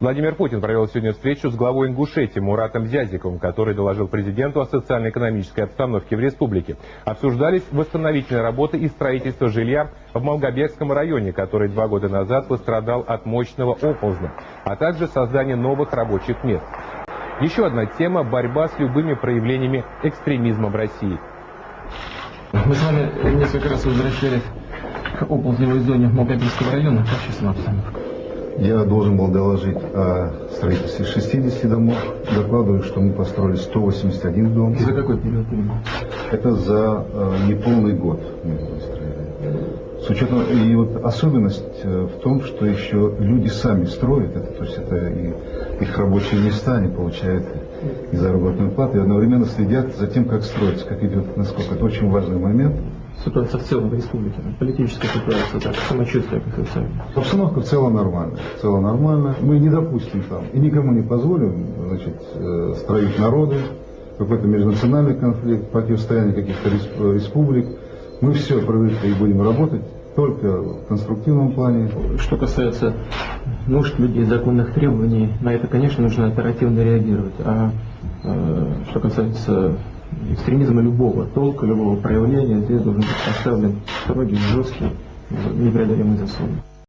Владимир Путин провел сегодня встречу с главой Ингушетии Муратом Зязиковым, который доложил президенту о социально-экономической обстановке в республике. Обсуждались восстановительные работы и строительство жилья в Малгобекском районе, который 2 года назад пострадал от мощного оползня, а также создание новых рабочих мест. Еще одна тема – борьба с любыми проявлениями экстремизма в России. Мы с вами несколько раз возвращались к оползневой зоне Малгобекского района. Как сейчас на обстановку? Я должен был доложить о строительстве 60 домов. Докладываю, что мы построили 181 дом. За какой период времени? Это за неполный год мы построили. С учетом, и вот особенность в том, что еще люди сами строят это, то есть это и их рабочие места, они получают и заработную плату, и одновременно следят за тем, как строится, как идет насколько. Это очень важный момент. Ситуация в целом в республике, политическая ситуация, так, самочувствие, как вы сами. Обстановка в целом нормальная. В целом нормально. Мы не допустим там и никому не позволим, значит, строить народы, какой-то межнациональный конфликт, противостояние каких-то республик. Мы все привыкли и будем работать только в конструктивном плане. Что касается нужд людей, законных требований, на это, конечно, нужно оперативно реагировать. А что касается экстремизма любого толка, любого проявления, здесь должен быть поставлен строгий, жесткий, непреодолимый заслон.